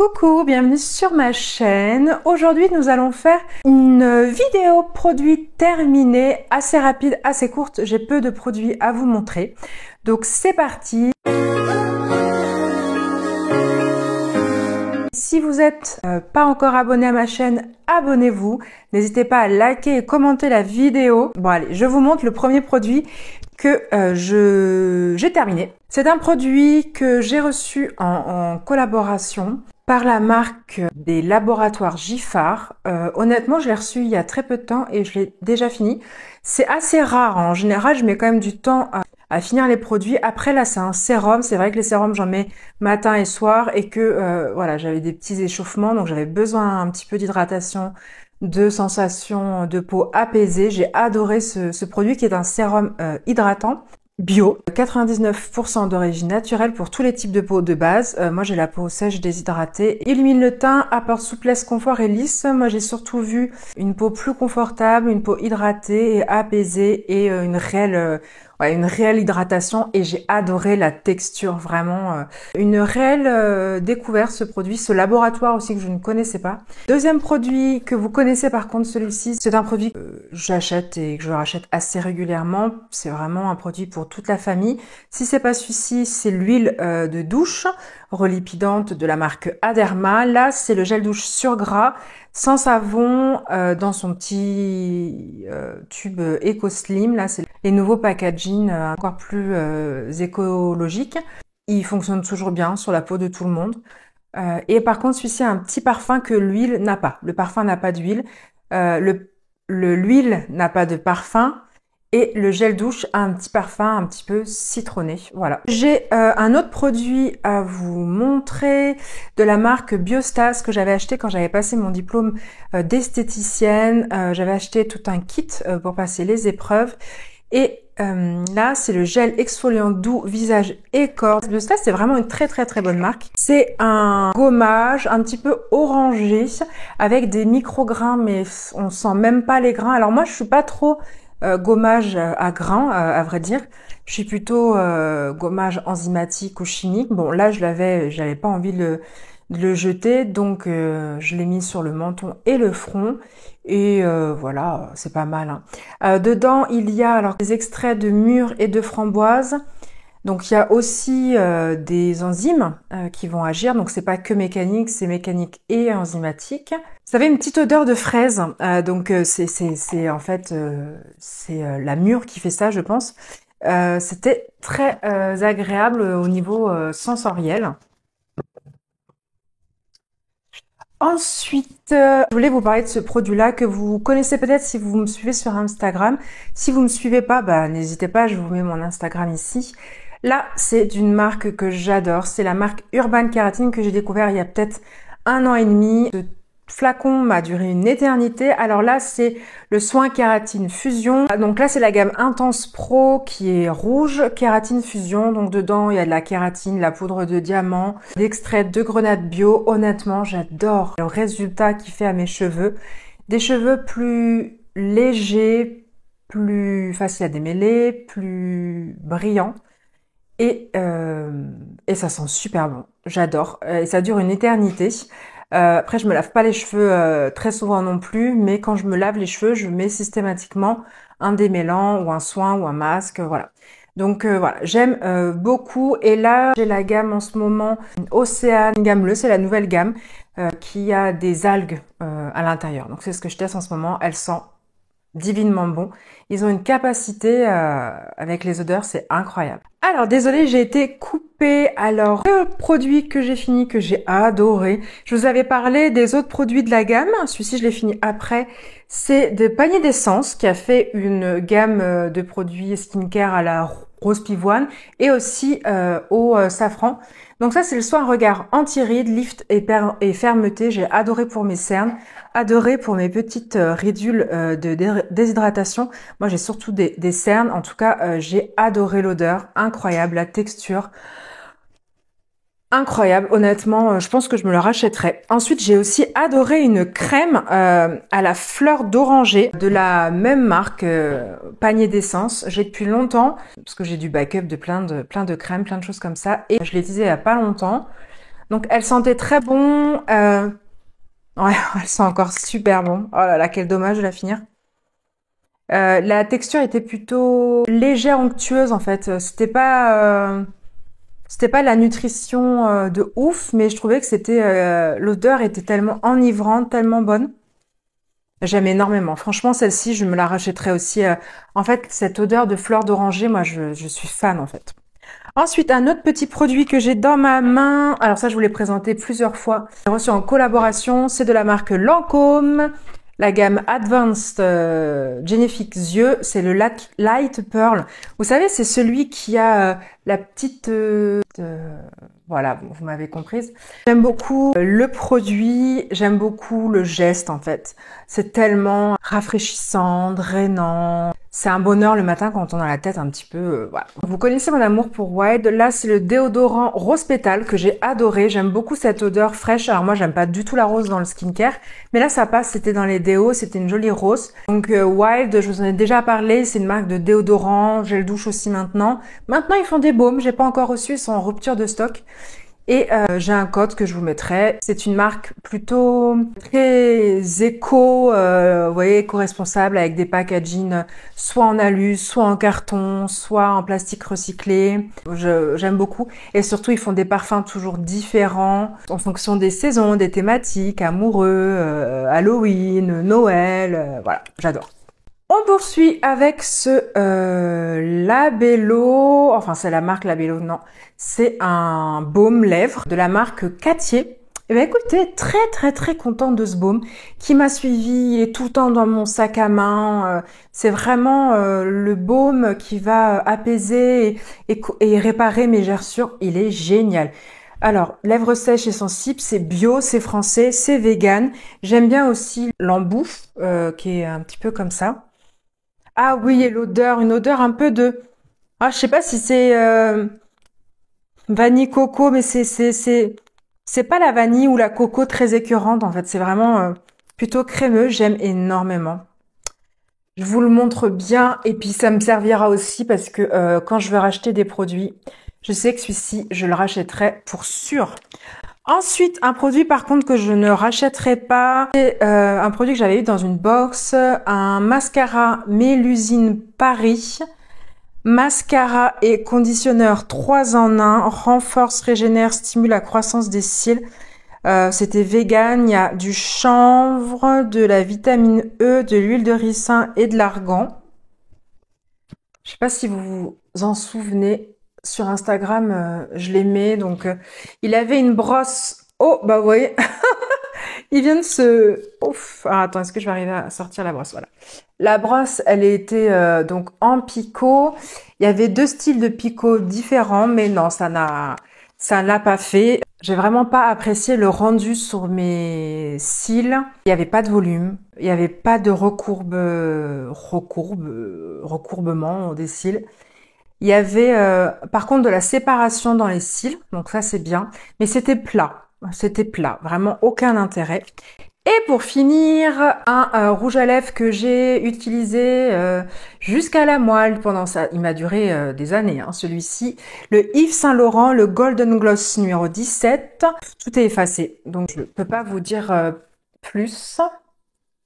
Coucou, bienvenue sur ma chaîne. Aujourd'hui, nous allons faire une vidéo produit terminée, assez rapide, assez courte. J'ai peu de produits à vous montrer. Donc c'est parti. Si vous n'êtes pas encore abonné à ma chaîne, abonnez-vous. N'hésitez pas à liker et commenter la vidéo. Bon allez, je vous montre le premier produit que j'ai terminé. C'est un produit que j'ai reçu en collaboration par la marque des laboratoires Giffard. Honnêtement, je l'ai reçu il y a très peu de temps et je l'ai déjà fini. C'est assez rare. En général, je mets quand même du temps à finir les produits. Après, là, c'est un sérum. C'est vrai que les sérums, j'en mets matin et soir et que voilà, j'avais des petits échauffements, donc j'avais besoin un petit peu d'hydratation, de sensations de peau apaisée. J'ai adoré ce produit qui est un sérum hydratant bio, 99% d'origine naturelle pour tous les types de peau de base. Moi j'ai la peau sèche déshydratée, illumine le teint, apporte souplesse, confort et lisse. Moi j'ai surtout vu une peau plus confortable, une peau hydratée et apaisée et une réelle hydratation, et j'ai adoré la texture, vraiment une réelle découverte, ce produit, ce laboratoire aussi que je ne connaissais pas. Deuxième produit que vous connaissez par contre, celui-ci, c'est un produit que j'achète et que je rachète assez régulièrement. C'est vraiment un produit pour toute la famille. Si c'est pas celui-ci, c'est l'huile de douche relipidante de la marque Aderma. Là, c'est le gel douche sur gras, sans savon, dans son petit tube Eco Slim. Là, c'est les nouveaux packaging encore plus écologiques. Il fonctionne toujours bien sur la peau de tout le monde. Et par contre, celui-ci a un petit parfum que l'huile n'a pas. Le parfum n'a pas d'huile. L'huile n'a pas de parfum. Et le gel douche a un petit parfum un petit peu citronné. Voilà. J'ai un autre produit à vous montrer de la marque Biostas que j'avais acheté quand j'avais passé mon diplôme d'esthéticienne. J'avais acheté tout un kit pour passer les épreuves. Et là, c'est le gel exfoliant doux visage et corps. Biostas, c'est vraiment une très bonne marque. C'est un gommage un petit peu orangé avec des micro-grains, mais on sent même pas les grains. Alors moi, je suis pas trop gommage à grains, à vrai dire. Je suis plutôt gommage enzymatique ou chimique. Bon, là, j'avais pas envie de le jeter, donc je l'ai mis sur le menton et le front. Et voilà, c'est pas mal. Hein. Dedans, il y a alors des extraits de mûre et de framboise. Donc il y a aussi des enzymes qui vont agir, donc c'est pas que mécanique, c'est mécanique et enzymatique. Ça avait une petite odeur de fraise, donc c'est en fait la mûre qui fait ça, je pense. C'était très agréable au niveau sensoriel. Ensuite, je voulais vous parler de ce produit-là que vous connaissez peut-être si vous me suivez sur Instagram. Si vous me suivez pas, bah n'hésitez pas, je vous mets mon Instagram ici. Là, c'est d'une marque que j'adore. C'est la marque Urban Kératine que j'ai découvert il y a peut-être 1 an et demi. Ce flacon m'a duré une éternité. Alors là, c'est le soin Kératine Fusion. Donc là, c'est la gamme Intense Pro qui est rouge. Kératine Fusion. Donc dedans, il y a de la kératine, la poudre de diamant, d'extrait de grenade bio. Honnêtement, j'adore le résultat qu'il fait à mes cheveux. Des cheveux plus légers, plus faciles à démêler, plus brillants. Et ça sent super bon. J'adore. Et ça dure une éternité. Après, je me lave pas les cheveux très souvent non plus, mais quand je me lave les cheveux, je mets systématiquement un démêlant ou un soin ou un masque, voilà. Donc voilà, j'aime beaucoup. Et là, j'ai la gamme en ce moment Océane, gamme bleue, c'est la nouvelle gamme qui a des algues à l'intérieur. Donc c'est ce que je teste en ce moment. Elle sent divinement bon. Ils ont une capacité avec les odeurs, c'est incroyable. Alors désolée, j'ai été coupée. Alors le produit que j'ai fini, que j'ai adoré, je vous avais parlé des autres produits de la gamme. Celui-ci, je l'ai fini après. C'est de Panier d'Essence qui a fait une gamme de produits skincare à la rose pivoine et aussi au safran. Donc ça, c'est le soin regard anti-rides, lift et fermeté. J'ai adoré pour mes cernes, adoré pour mes petites ridules de déshydratation. Moi, j'ai surtout des cernes. En tout cas, j'ai adoré l'odeur, incroyable, la texture. Incroyable, honnêtement, je pense que je me le rachèterai. Ensuite, j'ai aussi adoré une crème à la fleur d'oranger de la même marque, Panier d'Essence. J'ai depuis longtemps, parce que j'ai du backup de plein de crèmes, plein de choses comme ça, et je l'ai utilisé il y a pas longtemps. Donc elle sentait très bon. Ouais, elle sent encore super bon. Oh là là, quel dommage de la finir. La texture était plutôt légère, onctueuse en fait. C'était pas la nutrition de ouf, mais je trouvais que l'odeur était tellement enivrante, tellement bonne. J'aime énormément. Franchement, celle-ci, je me la rachèterais aussi. En fait, cette odeur de fleur d'oranger, moi, je suis fan en fait. Ensuite, un autre petit produit que j'ai dans ma main. Alors ça, je vous l'ai présenté plusieurs fois. J'ai reçu en collaboration. C'est de la marque Lancôme. La gamme Advanced Genifique Yeux. C'est le Light Pearl. Vous savez, c'est celui qui a la petite... voilà, vous m'avez comprise. J'aime beaucoup le produit. J'aime beaucoup le geste, en fait. C'est tellement rafraîchissant, drainant. C'est un bonheur le matin quand on a la tête un petit peu... voilà. Vous connaissez mon amour pour Wild. Là, c'est le déodorant rose pétale que j'ai adoré. J'aime beaucoup cette odeur fraîche. Alors moi, j'aime pas du tout la rose dans le skincare. Mais là, ça passe. C'était dans les déos. C'était une jolie rose. Donc Wild, je vous en ai déjà parlé. C'est une marque de déodorant. Gel douche aussi maintenant. Maintenant, ils font des baumes. J'ai pas encore reçu. Ils sont en rupture de stock. Et j'ai un code que je vous mettrai. C'est une marque plutôt très éco, vous voyez, éco-responsable avec des packaging soit en alu, soit en carton, soit en plastique recyclé. J'aime beaucoup. Et surtout, ils font des parfums toujours différents en fonction des saisons, des thématiques, amoureux, Halloween, Noël, voilà, j'adore. On poursuit avec ce Labello, enfin c'est la marque Labello, non, c'est un baume lèvres de la marque Cattier. Et bien écoutez, très contente de ce baume qui m'a suivi, il est tout le temps dans mon sac à main. C'est vraiment le baume qui va apaiser et réparer mes gerçures, il est génial. Alors, lèvres sèches et sensibles, c'est bio, c'est français, c'est vegan. J'aime bien aussi l'embouffe qui est un petit peu comme ça. Ah oui, et l'odeur, une odeur un peu de... Ah, je sais pas si c'est vanille coco, mais c'est pas la vanille ou la coco très écœurante en fait. C'est vraiment plutôt crémeux. J'aime énormément. Je vous le montre bien et puis ça me servira aussi parce que quand je vais racheter des produits, je sais que celui-ci, je le rachèterai pour sûr. Ensuite, un produit par contre que je ne rachèterai pas, c'est un produit que j'avais eu dans une box, un mascara Mélusine Paris. Mascara et conditionneur 3 en 1, renforce, régénère, stimule la croissance des cils. C'était vegan, il y a du chanvre, de la vitamine E, de l'huile de ricin et de l'argan. Je sais pas si vous vous en souvenez. Sur Instagram, je l'aimais. Donc, il avait une brosse. Oh, bah vous voyez, il vient de se... Ouf. Alors, attends, est-ce que je vais arriver à sortir la brosse? Voilà. La brosse, elle était donc en picot. Il y avait 2 styles de picot différents, mais non, ça l'a pas fait. J'ai vraiment pas apprécié le rendu sur mes cils. Il y avait pas de volume. Il y avait pas de recourbement des cils. Il y avait par contre de la séparation dans les cils, donc ça c'est bien, mais c'était plat, vraiment aucun intérêt. Et pour finir, un rouge à lèvres que j'ai utilisé jusqu'à la moelle pendant ça, il m'a duré des années, hein, celui-ci, le Yves Saint Laurent, le Golden Gloss numéro 17, tout est effacé, donc je ne peux pas vous dire plus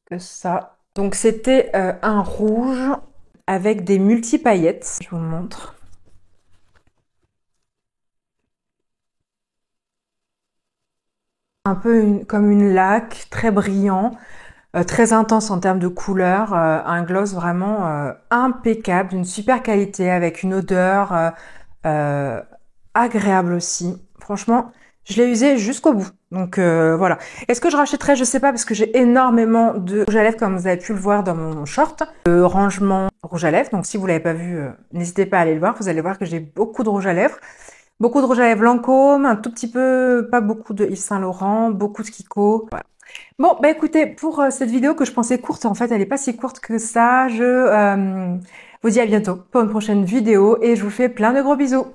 que ça. Donc c'était un rouge avec des multi-paillettes. Je vous le montre. Un peu comme une laque, très brillant, très intense en termes de couleur. Un gloss vraiment impeccable, d'une super qualité, avec une odeur agréable aussi. Franchement, je l'ai usé jusqu'au bout. Donc voilà. Est-ce que je rachèterai? Je sais pas parce que j'ai énormément de rouge à lèvres comme vous avez pu le voir dans mon short. Le rangement rouge à lèvres. Donc si vous l'avez pas vu, n'hésitez pas à aller le voir. Vous allez voir que j'ai beaucoup de rouge à lèvres. Beaucoup de rouge à lèvres Lancôme, un tout petit peu, pas beaucoup de Yves Saint Laurent, beaucoup de Kiko. Voilà. Bon, bah écoutez, pour cette vidéo que je pensais courte, en fait, elle est pas si courte que ça. Je vous dis à bientôt pour une prochaine vidéo et je vous fais plein de gros bisous.